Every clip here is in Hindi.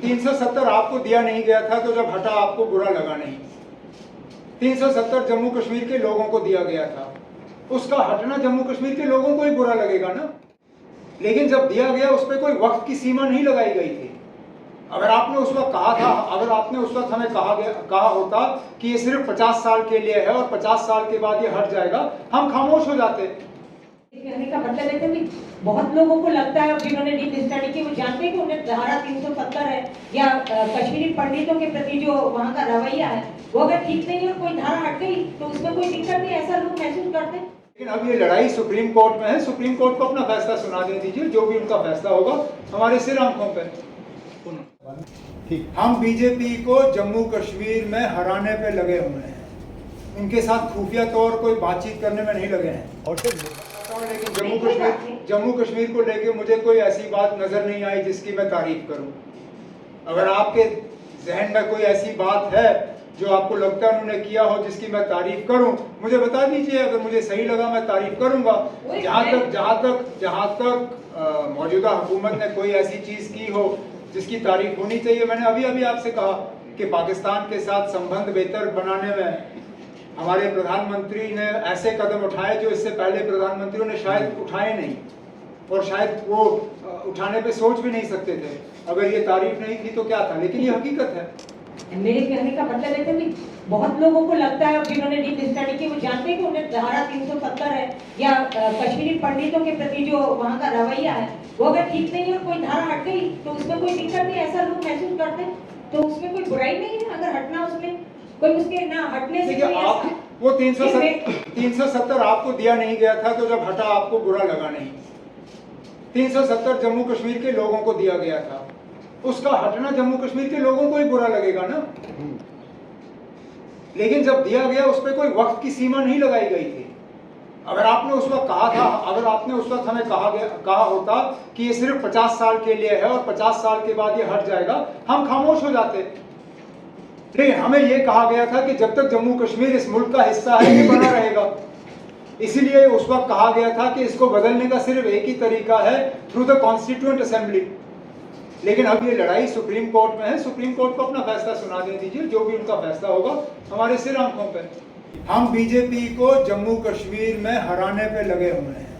370 आपको दिया नहीं गया था, तो जब हटा आपको बुरा लगा नहीं। 370 जम्मू कश्मीर के लोगों को दिया गया था, उसका हटना जम्मू कश्मीर के लोगों को ही बुरा लगेगा ना। लेकिन जब दिया गया उस पर कोई वक्त की सीमा नहीं लगाई गई थी। अगर आपने उस वक्त कहा था, अगर आपने उस वक्त हमें कहा होता कि ये सिर्फ 50 साल के लिए है और 50 साल के बाद ये हट जाएगा, हम खामोश हो जाते। कहने का मतलब है कि बहुत लोगों को लगता है, जिन्होंने डीप स्टडी की, वो जानते हैं कि उन्हें धारा 370 है या कश्मीरी पंडितों के प्रति जो वहाँ का रवैया है वो अगर ठीक नहीं है और कोई धारा हट गई तो उसमें कोई दिक्कत नहीं, ऐसा लोग महसूस करते हैं। लेकिन अब ये लड़ाई सुप्रीम कोर्ट में है, सुप्रीम कोर्ट को अपना फैसला सुना दे दीजिए, जो भी उनका फैसला होगा हमारे सिर आंखों पे। हम बीजेपी को जम्मू कश्मीर में हराने पे लगे हुए हैं, उनके साथ खुफिया तौर कोई बातचीत करने में नहीं लगे हैं। और लेकिन जम्मू कश्मीर को लेके मुझे कोई ऐसी बात नजर नहीं आई जिसकी मैं तारीफ करूं। अगर आपके जहन में कोई ऐसी बात है जो आपको लगता है उन्होंने किया हो जिसकी मैं तारीफ करूं, मुझे बता दीजिए। अगर मुझे सही लगा मैं तारीफ करूंगा। जहां तक मौजूदा हुकूमत ने कोई ऐसी चीज की हो जिसकी तारीफ होनी चाहिए, मैंने अभी आपसे कहा कि पाकिस्तान के साथ संबंध बेहतर बनाने में हमारे प्रधानमंत्री ने ऐसे कदम उठाए जो इससे पहले प्रधानमंत्रियों ने शायद उठाए नहीं, और शायद वो उठाने पे सोच भी नहीं सकते थे अगर ये तारीफ नहीं थी तो क्या था। लेकिन ये हकीकत है। मेरे कहने का मतलब है कि बहुत लोगों को लगता है, जिन्होंने डीप स्टडी की, वो जानते हैं कि उन्हें धारा 370 है या कश्मीरी पंडितों के प्रति जो वहाँ का रवैया है वो अगर ठीक नहीं है और कोई धारा हट गई तो उसमें कोई दिक्कत नहीं, ऐसा लोग महसूस करते हैं। तो उसमें कोई बुराई नहीं है अगर हटना, उसमें कोई उसके ना हटने से कोई आप वो 370 आपको दिया नहीं गया था, तो जब हटा आपको बुरा लगा नहीं। 370 जम्मू कश्मीर के लोगों को दिया गया था, उसका हटना जम्मू कश्मीर के लोगों को ही बुरा लगेगा ना। लेकिन जब दिया गया उस पर कोई वक्त की सीमा नहीं लगाई गई थी। अगर आपने उस वक्त कहा था, अगर आपने उस वक्त हमें कहा होता कि ये सिर्फ 50 साल के लिए है और 50 साल के बाद ये हट जाएगा, हम खामोश हो जाते। लेकिन हमें ये कहा गया था कि जब तक जम्मू कश्मीर इस मुल्क का हिस्सा है ये बना रहेगा। इसीलिए उस वक्त कहा गया था कि इसको बदलने का सिर्फ एक ही तरीका है, थ्रू द कॉन्स्टिट्यूएंट असेंबली। लेकिन अब ये लड़ाई सुप्रीम कोर्ट में है, सुप्रीम कोर्ट को अपना फैसला सुना दे दीजिए, जो भी उनका फैसला होगा हमारे सिर आंखों पे। हम बीजेपी को जम्मू कश्मीर में हराने पे लगे हुए हैं,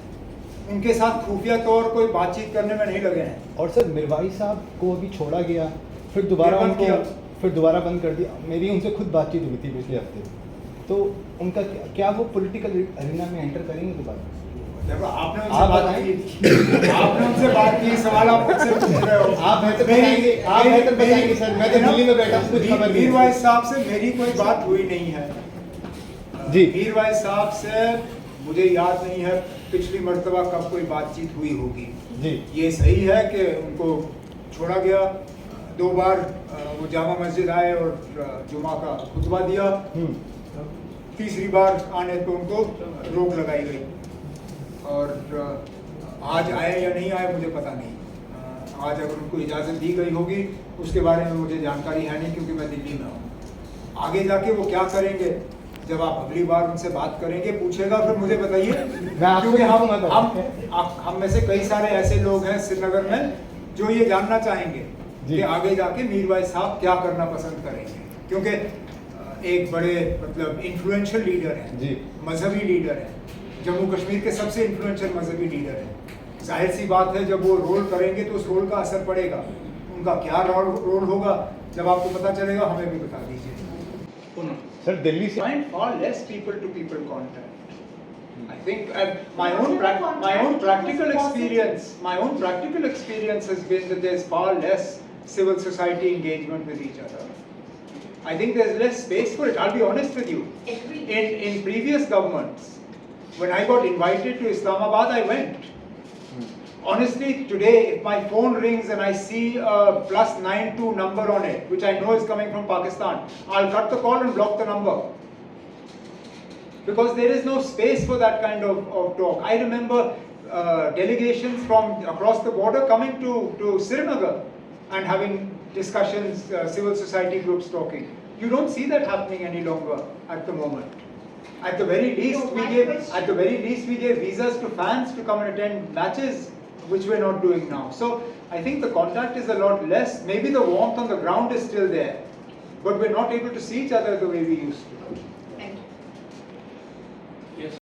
उनके साथ खुफिया तौर कोई बातचीत करने में नहीं लगे हैं। और सर मिरवाई साहब को अभी छोड़ा गया, फिर दोबारा बंद कर दिया। मेरी उनसे खुद बातचीत हुई थी पिछले हफ्ते, तो उनका क्या वो पॉलिटिकल अरीना में एंटर करेंगे दोबारा? आपने उनसे बात की, सवाल आप मुझसे पूछ रहे हो। आप बेहतर बताएंगे सर, मैं तो दिल्ली में बैठा हूं, कुछ खबर नहीं। मीर वाइस साहब से मेरी कोई बात हुई नहीं है जी। मीर वाइस साहब से मुझे याद नहीं है पिछली मर्तबा कब कोई बातचीत हुई होगी जी। ये सही है कि उनको छोड़ा गया, 2 बार वो जामा मस्जिद आए और जुमा का खुतबा दिया, तीसरी बार आने पे उनको रोक लगाई गई। और आज आए या नहीं आए मुझे पता नहीं। आज अगर उनको इजाज़त दी गई होगी उसके बारे में मुझे जानकारी है नहीं, क्योंकि मैं दिल्ली में हूँ। आगे जाके वो क्या करेंगे, जब आप अगली बार उनसे बात करेंगे, पूछेगा, फिर मुझे बताइए। क्योंकि हम में से कई सारे ऐसे लोग हैं श्रीनगर में जो ये जानना चाहेंगे कि आगे जाके मीर वाइस साहब क्या करना पसंद करेंगे, क्योंकि एक बड़े मतलब इन्फ्लुएंशियल लीडर हैं, मजहबी लीडर हैं, जम्मू कश्मीर के सबसे इन्फ्लुएंशियल मजहबी लीडर हैं। जाहिर सी बात है जब वो रोल करेंगे तो उस रोल का असर पड़ेगा। उनका क्या रोल होगा जब आपको पता चलेगा, हमें भी बता दीजिए। सर दिल्ली से far less people to people contact. I think my own practical experience has been that there's far less civil society engagement with each other. I think there's less space for it. I'll be honest with you. In previous governments, when I got invited to Islamabad, I went. Honestly, today, if my phone rings and I see a +92 number on it, which I know is coming from Pakistan, I'll cut the call and block the number. Because there is no space for that kind of talk. I remember delegations from across the border coming to Srinagar and having discussions, civil society groups talking. You don't see that happening any longer at the moment. At the very least, we gave visas to fans to come and attend matches which we're not doing now. So I think the contact is a lot less. Maybe the warmth on the ground is still there, but we're not able to see each other the way we used to.